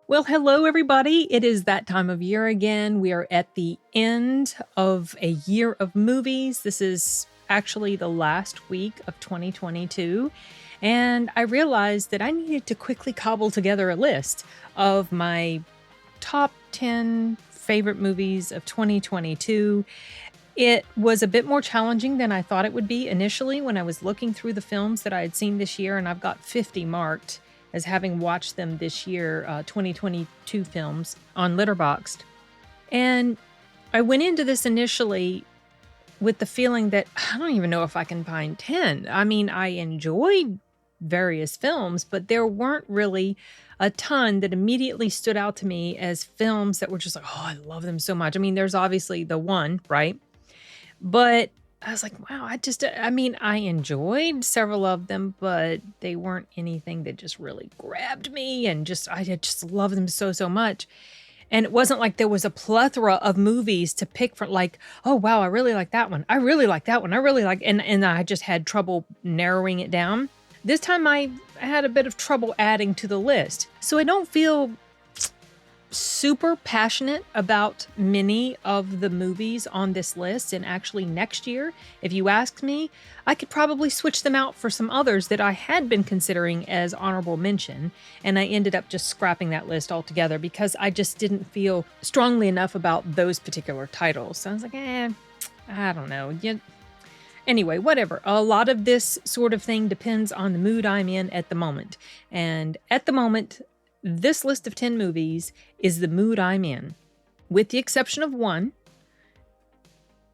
Well, hello, everybody. It is that time of year again. We are at the end of a year of movies. This is actually the last week of 2022. And I realized that I needed to quickly cobble together a list of my top 10 favorite movies of 2022. It was a bit more challenging than I thought it would be initially when I was looking through the films that I had seen this year, and I've got 50 marked as having watched them this year, 2022 films on Letterboxd. And I went into this initially with the feeling that I don't even know if I can find 10. I mean, I enjoyed various films, but there weren't really a ton that immediately stood out to me as films that were just like, oh, I love them so much. I mean, there's obviously the one, right? But I was like, wow, I enjoyed several of them, but they weren't anything that just really grabbed me and I just love them so, so much. And it wasn't like there was a plethora of movies to pick from, like, oh, wow, I really like that one. I really like that one. I really like, and I just had trouble narrowing it down. This time I had a bit of trouble adding to the list. So I don't feel super passionate about many of the movies on this list, and actually next year, if you asked me, I could probably switch them out for some others that I had been considering as honorable mention, and I ended up just scrapping that list altogether because I just didn't feel strongly enough about those particular titles. So I was like, I don't know. Anyway, whatever. A lot of this sort of thing depends on the mood I'm in at the moment, and at the moment, this list of 10 movies is the mood I'm in. With the exception of one,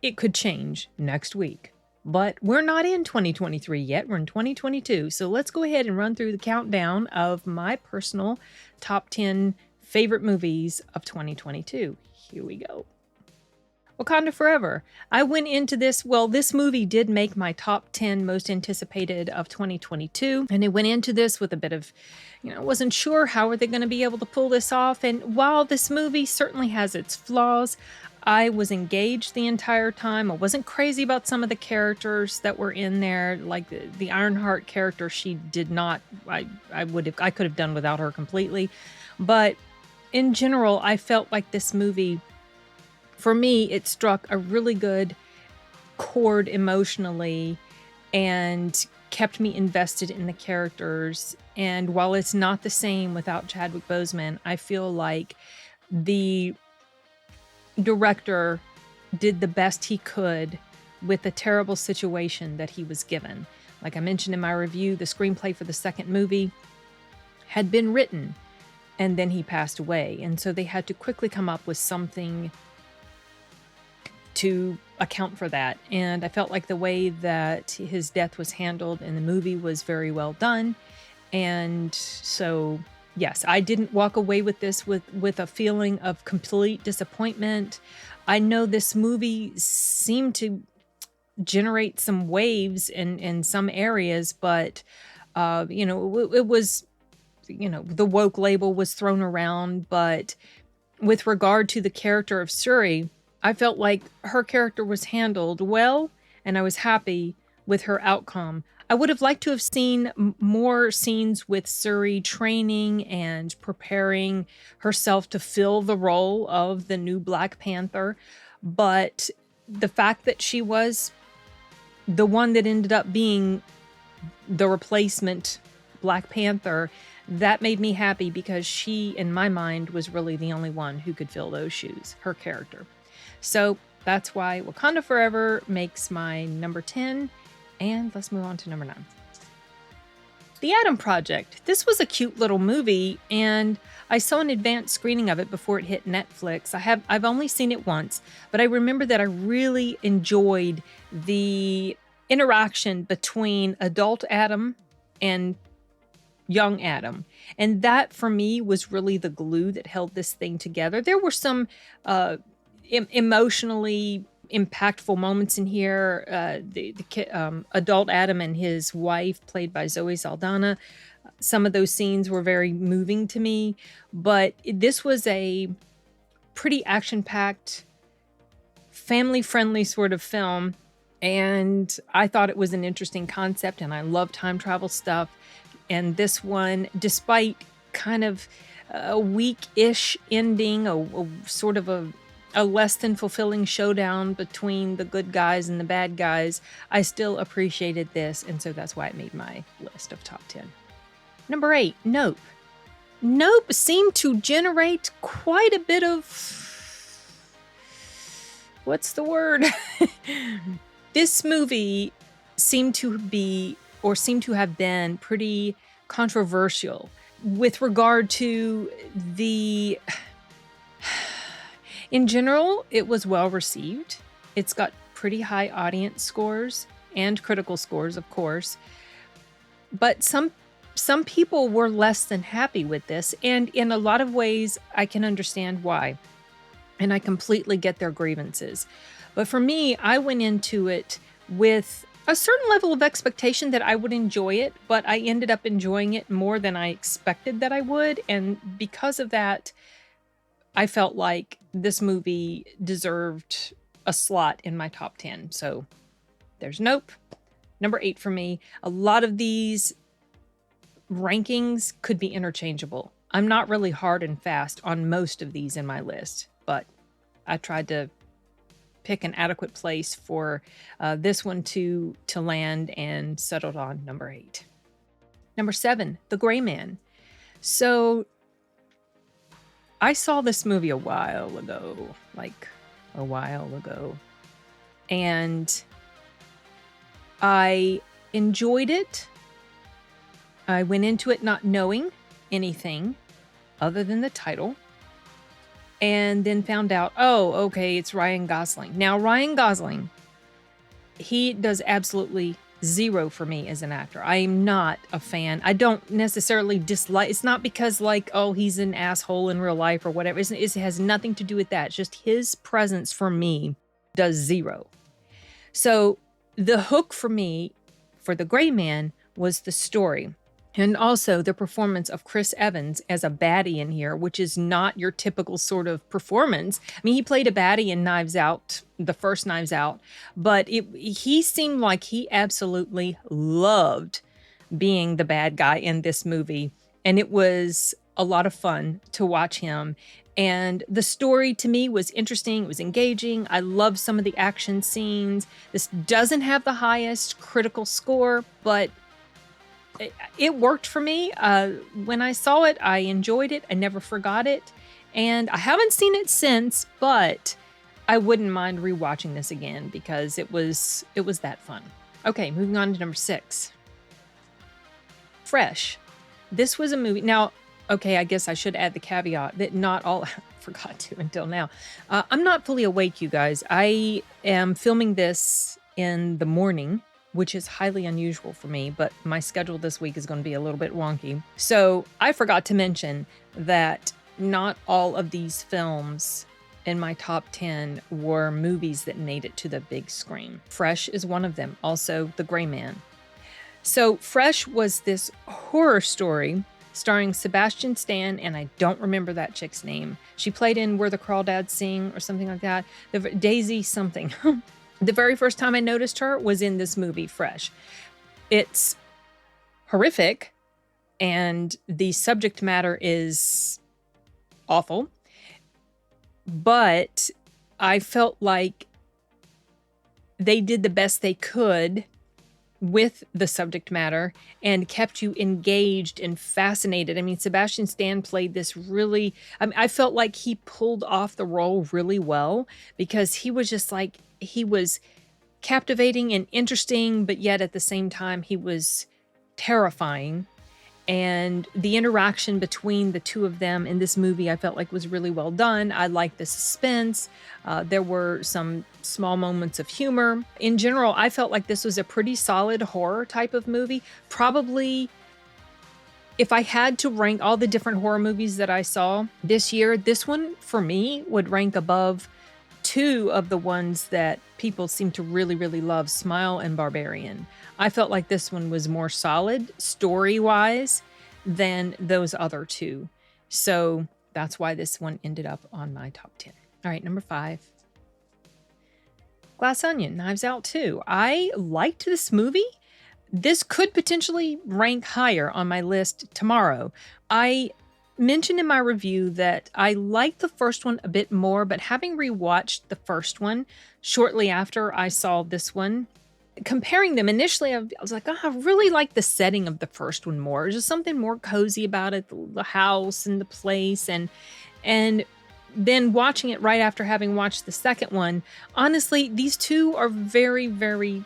it could change next week. But we're not in 2023 yet, we're in 2022. So let's go ahead and run through the countdown of my personal top 10 favorite movies of 2022. Here we go. Wakanda Forever. I went into this, this movie did make my top 10 most anticipated of 2022. And I went into this with a bit of, wasn't sure how are they going to be able to pull this off. And while this movie certainly has its flaws, I was engaged the entire time. I wasn't crazy about some of the characters that were in there, like the Ironheart character. She did not, I could have done without her completely. But in general, I felt like this movie, for me, it struck a really good chord emotionally and kept me invested in the characters. And while it's not the same without Chadwick Boseman, I feel like the director did the best he could with the terrible situation that he was given. Like I mentioned in my review, the screenplay for the second movie had been written, and then he passed away. And so they had to quickly come up with something to account for that. And I felt like the way that his death was handled in the movie was very well done. And so, yes, I didn't walk away with this with a feeling of complete disappointment. I know this movie seemed to generate some waves in some areas, but, it was, the woke label was thrown around. But with regard to the character of Shuri, I felt like her character was handled well, and I was happy with her outcome. I would have liked to have seen more scenes with Shuri training and preparing herself to fill the role of the new Black Panther. But the fact that she was the one that ended up being the replacement Black Panther, that made me happy because she, in my mind, was really the only one who could fill those shoes, her character. So that's why Wakanda Forever makes my number 10. And let's move on to number 9. The Adam Project. This was a cute little movie, and I saw an advanced screening of it before it hit Netflix. I've only seen it once, but I remember that I really enjoyed the interaction between adult Adam and young Adam. And that, for me, was really the glue that held this thing together. There were some emotionally impactful moments in here. The adult Adam and his wife, played by Zoe Saldana, some of those scenes were very moving to me. But this was a pretty action-packed, family-friendly sort of film. And I thought it was an interesting concept, and I love time travel stuff. And this one, despite kind of a weak-ish ending, a sort of a less than fulfilling showdown between the good guys and the bad guys, I still appreciated this, and so that's why it made my list of top 10. Number 8, Nope. Nope seemed to generate quite a bit of... what's the word? This movie seemed to have been pretty controversial with regard to the... In general, it was well received. It's got pretty high audience scores and critical scores, of course. But some people were less than happy with this, and in a lot of ways, I can understand why. And I completely get their grievances. But for me, I went into it with a certain level of expectation that I would enjoy it, but I ended up enjoying it more than I expected that I would. And because of that, I felt like this movie deserved a slot in my top 10. So there's Nope. Number 8 for me. A lot of these rankings could be interchangeable. I'm not really hard and fast on most of these in my list, but I tried to pick an adequate place for this one to land and settled on number 8. Number 7, The Gray Man. So I saw this movie a while ago, and I enjoyed it. I went into it not knowing anything other than the title, and then found out, oh, okay, it's Ryan Gosling. Now, Ryan Gosling, he does absolutely zero for me as an actor. I am not a fan. I don't necessarily dislike. It's not because like, oh, he's an asshole in real life or whatever. It has nothing to do with that. It's just his presence for me does zero. So the hook for me for The Gray Man was the story. And also the performance of Chris Evans as a baddie in here, which is not your typical sort of performance. I mean, he played a baddie in Knives Out, the first Knives Out, but he seemed like he absolutely loved being the bad guy in this movie. And it was a lot of fun to watch him. And the story to me was interesting. It was engaging. I loved some of the action scenes. This doesn't have the highest critical score, but it worked for me. When I saw it, I enjoyed it. I never forgot it. And I haven't seen it since, but I wouldn't mind rewatching this again because it was that fun. Okay, moving on to number 6. Fresh. This was a movie. Now, okay, I guess I should add the caveat that not all... I forgot to until now. I'm not fully awake, you guys. I am filming this in the morning, which is highly unusual for me, but my schedule this week is going to be a little bit wonky. So I forgot to mention that not all of these films in my top 10 were movies that made it to the big screen. Fresh is one of them, also The Gray Man. So Fresh was this horror story starring Sebastian Stan, and I don't remember that chick's name. She played in Where the Crawdads Sing or something like that. Daisy something. The very first time I noticed her was in this movie, Fresh. It's horrific, and the subject matter is awful, but I felt like they did the best they could with the subject matter and kept you engaged and fascinated. I mean, Sebastian Stan played this really... I felt like he pulled off the role really well because he was just like... He was captivating and interesting, but yet at the same time, he was terrifying. And the interaction between the two of them in this movie, I felt like was really well done. I liked the suspense. There were some small moments of humor. In general, I felt like this was a pretty solid horror type of movie. Probably, if I had to rank all the different horror movies that I saw this year, this one, for me, would rank above 2 of the ones that people seem to really, really love, Smile and Barbarian. I felt like this one was more solid story-wise than those other 2. So that's why this one ended up on my top 10. All right, number 5. Glass Onion, Knives Out 2. I liked this movie. This could potentially rank higher on my list tomorrow. I mentioned in my review that I liked the first one a bit more, but having rewatched the first one shortly after I saw this one, comparing them initially, I was like, oh, I really like the setting of the first one more. There's just something more cozy about it, the house and the place, and then watching it right after having watched the second one, honestly, these two are very, very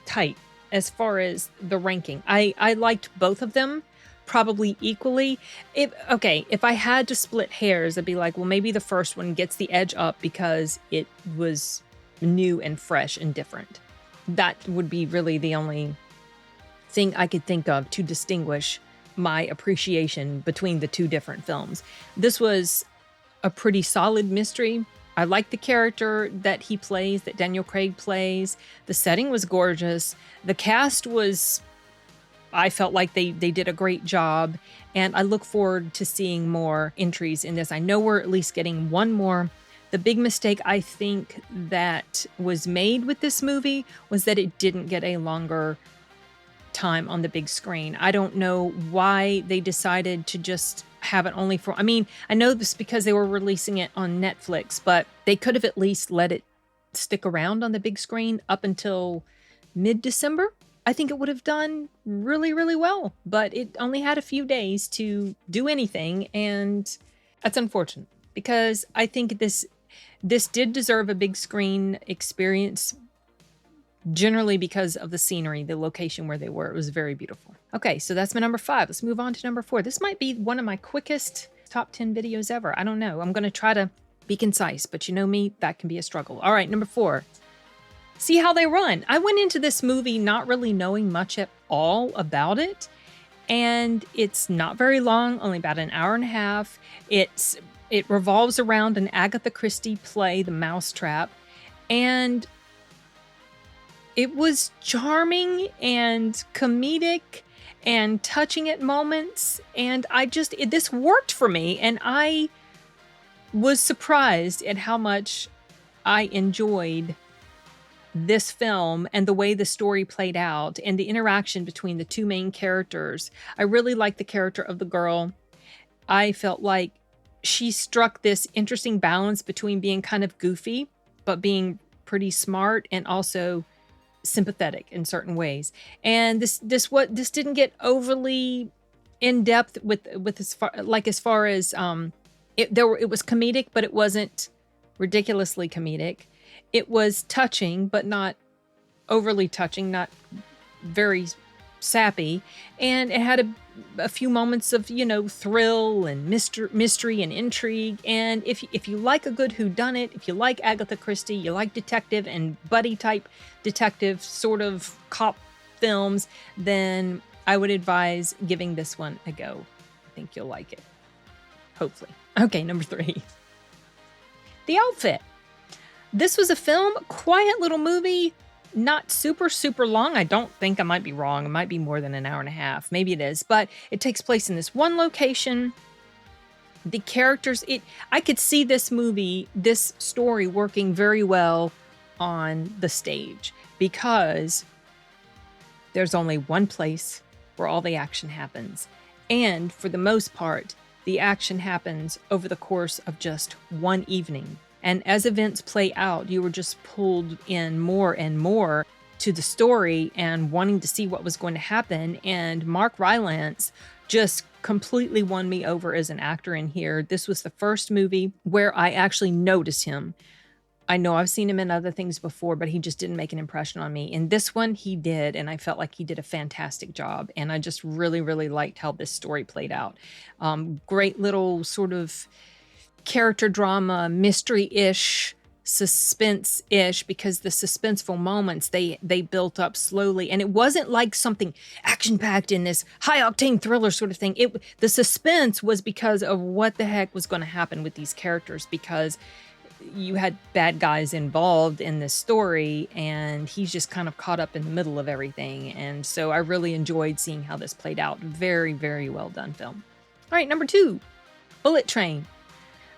tight as far as the ranking. I liked both of them probably equally. If I had to split hairs, I'd be like, well, maybe the first one gets the edge up because it was new and fresh and different. That would be really the only thing I could think of to distinguish my appreciation between the two different films. This was a pretty solid mystery. I like the character that he plays, that Daniel Craig plays. The setting was gorgeous. The cast was, I felt like they did a great job, and I look forward to seeing more entries in this. I know we're at least getting one more. The big mistake I think that was made with this movie was that it didn't get a longer time on the big screen. I don't know why they decided to just have it only for, I mean, I know this because they were releasing it on Netflix, but they could have at least let it stick around on the big screen up until mid-December. I think it would have done really, really well, but it only had a few days to do anything, and that's unfortunate because I think this did deserve a big screen experience, generally because of the scenery, the location where they were. It was very beautiful. Okay, so that's my number 5. Let's move on to number 4. This might be one of my quickest top 10 videos ever. I don't know. I'm going to try to be concise, but you know me, that can be a struggle. All right, number 4. See How They Run. I went into this movie not really knowing much at all about it, and it's not very long, only about an hour and a half. It revolves around an Agatha Christie play, The Mousetrap, and it was charming and comedic and touching at moments, and this worked for me, and I was surprised at how much I enjoyed this film and the way the story played out and the interaction between the two main characters. I really liked the character of the girl. I felt like she struck this interesting balance between being kind of goofy, but being pretty smart and also sympathetic in certain ways. And this didn't get overly in depth with as far as it was comedic, but it wasn't ridiculously comedic. It was touching, but not overly touching, not very sappy, and it had a few moments of, thrill and mystery and intrigue. And if you like a good whodunit, if you like Agatha Christie, you like detective and buddy type detective sort of cop films, then I would advise giving this one a go. I think you'll like it. Hopefully. Okay, number 3. The Outfit. This was a film, quiet little movie, not super, super long. I don't think, I might be wrong. It might be more than an hour and a half. Maybe it is, but it takes place in this one location. The characters, I could see this story working very well on the stage because there's only one place where all the action happens. And for the most part, the action happens over the course of just one evening. And as events play out, you were just pulled in more and more to the story and wanting to see what was going to happen. And Mark Rylance just completely won me over as an actor in here. This was the first movie where I actually noticed him. I know I've seen him in other things before, but he just didn't make an impression on me. In this one, he did, and I felt like he did a fantastic job. And I just really, really liked how this story played out. Great little sort of character drama, mystery-ish, suspense-ish, because the suspenseful moments, they built up slowly. And it wasn't like something action-packed in this high-octane thriller sort of thing. The suspense was because of what the heck was going to happen with these characters, because you had bad guys involved in this story, and he's just kind of caught up in the middle of everything. And so I really enjoyed seeing how this played out. Very, very well done film. All right, number 2, Bullet Train.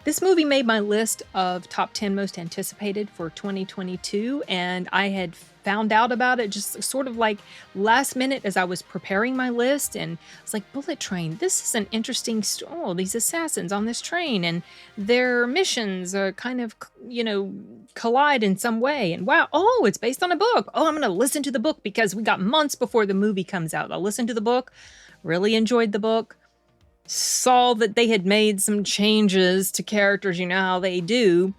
This movie made my list of top 10 most anticipated for 2022, and I had found out about it just sort of like last minute as I was preparing my list, and I was like, Bullet Train, this is an interesting story. Oh, these assassins on this train and their missions are kind of, collide in some way. And wow, oh, it's based on a book. Oh, I'm going to listen to the book because we got months before the movie comes out. I'll listen to the book. Really enjoyed the book. Saw that they had made some changes to characters, you know how they do,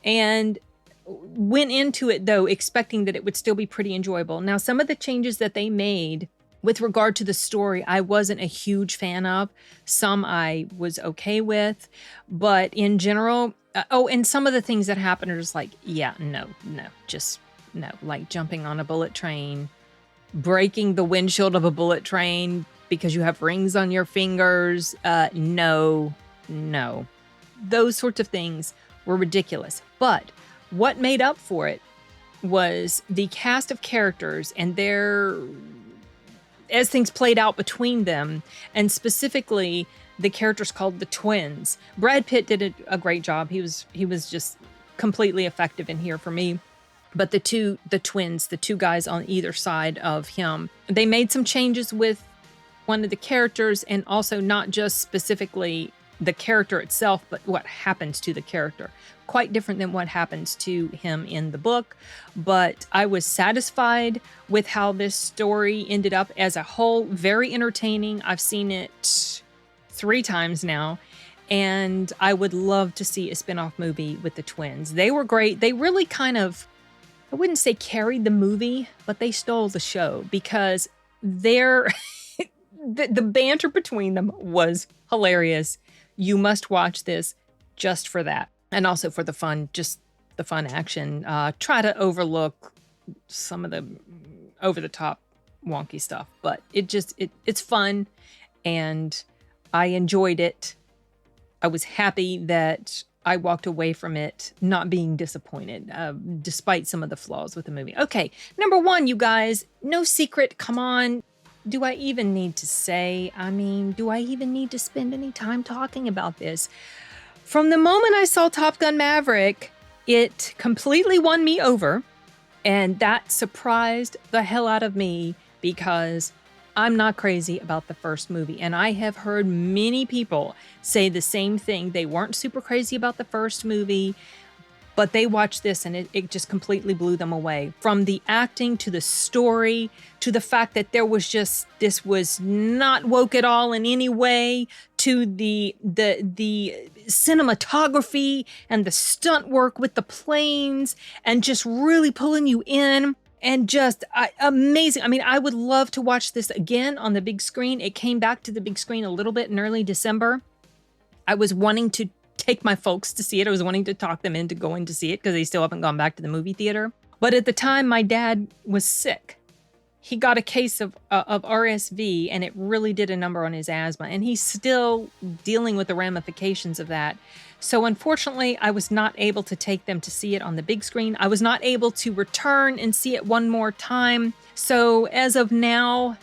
and went into it though expecting that it would still be pretty enjoyable. Now, some of the changes that they made with regard to the story, I wasn't a huge fan of. Some I was okay with, but in general, and some of the things that happened are just like, yeah, no, like jumping on a bullet train, breaking the windshield of a bullet train because you have rings on your fingers. No. Those sorts of things were ridiculous. But what made up for it was the cast of characters and as things played out between them, and specifically the characters called the twins. Brad Pitt did a great job. He was just completely effective in here for me. But the twins, the two guys on either side of him, they made some changes with one of the characters, and also not just specifically the character itself, but what happens to the character. Quite different than what happens to him in the book. But I was satisfied with how this story ended up as a whole. Very entertaining. I've seen it 3 times now, and I would love to see a spin-off movie with the twins. They were great. They really kind of, I wouldn't say carried the movie, but they stole the show because the banter between them was hilarious. You must watch this just for that. And also for the fun, just the fun action. Try to overlook some of the over-the-top wonky stuff. But it's fun, and I enjoyed it. I was happy that I walked away from it not being disappointed, despite some of the flaws with the movie. Okay, number 1, you guys, no secret, come on. Do I even need to say? I mean, do I even need to spend any time talking about this? From the moment I saw Top Gun Maverick, it completely won me over, and that surprised the hell out of me because I'm not crazy about the first movie, and I have heard many people say the same thing. They weren't super crazy about the first movie, but they watched this and it just completely blew them away. From the acting to the story to the fact that this was not woke at all in any way, to the cinematography and the stunt work with the planes and just really pulling you in. And just amazing. I mean, I would love to watch this again on the big screen. It came back to the big screen a little bit in early December. I was wanting to take my folks to see it. I was wanting to talk them into going to see it because they still haven't gone back to the movie theater. But at the time, my dad was sick. He got a case of RSV, and it really did a number on his asthma. And he's still dealing with the ramifications of that. So unfortunately, I was not able to take them to see it on the big screen. I was not able to return and see it one more time. So as of now,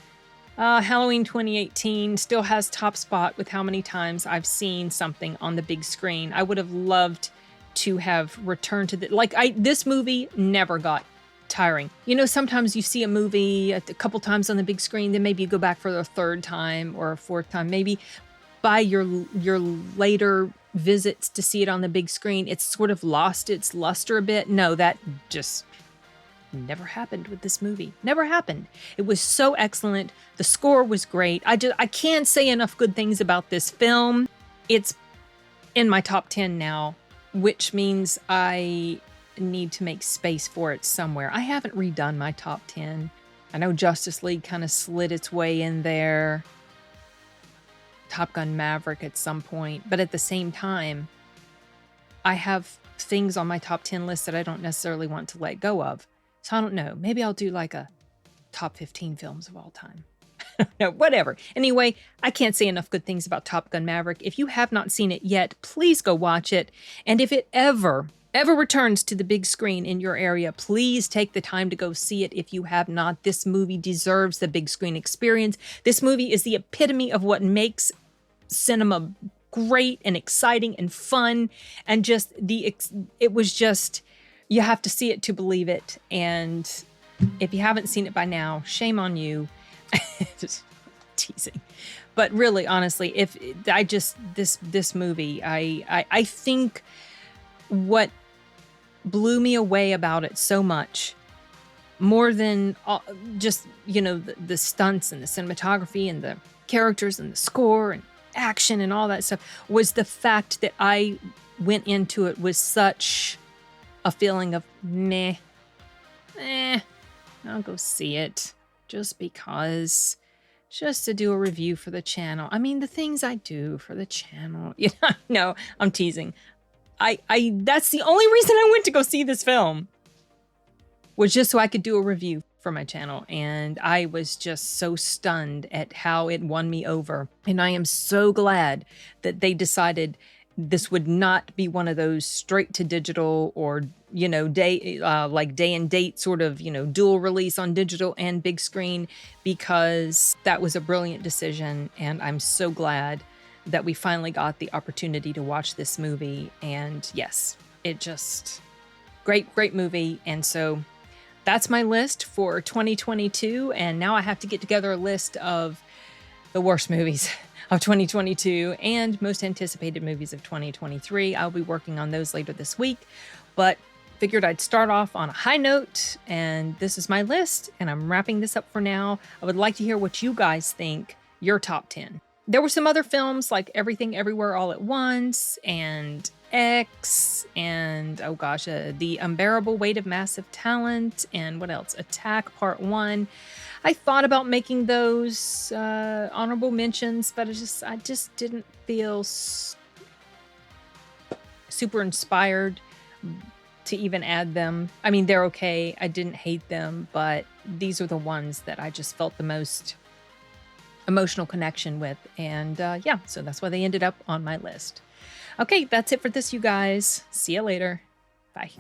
Halloween 2018 still has top spot with how many times I've seen something on the big screen. I would have loved to have returned to this movie never got tiring. You know, sometimes you see a movie a couple times on the big screen, then maybe you go back for a 3rd time or a 4th time. Maybe by your later visits to see it on the big screen, it's sort of lost its luster a bit. No, that just never happened with this movie. Never happened. It was so excellent. The score was great. I can't say enough good things about this film. It's in my top 10 now, which means I need to make space for it somewhere. I haven't redone my top 10. I know Justice League kind of slid its way in there. Top Gun Maverick at some point. But at the same time, I have things on my top 10 list that I don't necessarily want to let go of. So I don't know. Maybe I'll do like a top 15 films of all time. No, whatever. Anyway, I can't say enough good things about Top Gun Maverick. If you have not seen it yet, please go watch it. And if it ever returns to the big screen in your area, please take the time to go see it if you have not. This movie deserves the big screen experience. This movie is the epitome of what makes cinema great and exciting and fun. And just it was just, you have to see it to believe it. And If you haven't seen it by now, shame on you. Just teasing. But really, honestly, if I just this movie, I think what blew me away about it so much, more than just, you know, the stunts and the cinematography and the characters and the score and action and all that stuff, was the fact that I went into it with such a feeling of meh, I'll go see it just because, just to do a review for the channel. I mean, the things I do for the channel, you know, no, I'm teasing. That's the only reason I went to go see this film, was just so I could do a review for my channel. And I was just so stunned at how it won me over. And I am so glad that they decided this would not be one of those straight to digital or, you know, like day and date sort of, you know, dual release on digital and big screen, because that was a brilliant decision. And I'm so glad that we finally got the opportunity to watch this movie. And yes, it just, great movie. And so that's my list for 2022. And now I have to get together a list of the worst movies of 2022 and most anticipated movies of 2023. I'll be working on those later this week, but figured I'd start off on a high note, and this is my list, and I'm wrapping this up for now. I would like to hear what you guys think, your top 10. There were some other films like Everything Everywhere All at Once and X and, oh gosh, The Unbearable Weight of Massive Talent, and what else? Attack Part 1. I thought about making those honorable mentions, but I just didn't feel super inspired to even add them. I mean, they're okay. I didn't hate them, but these are the ones that I just felt the most emotional connection with. And yeah, so that's why they ended up on my list. Okay, that's it for this, you guys. See you later. Bye.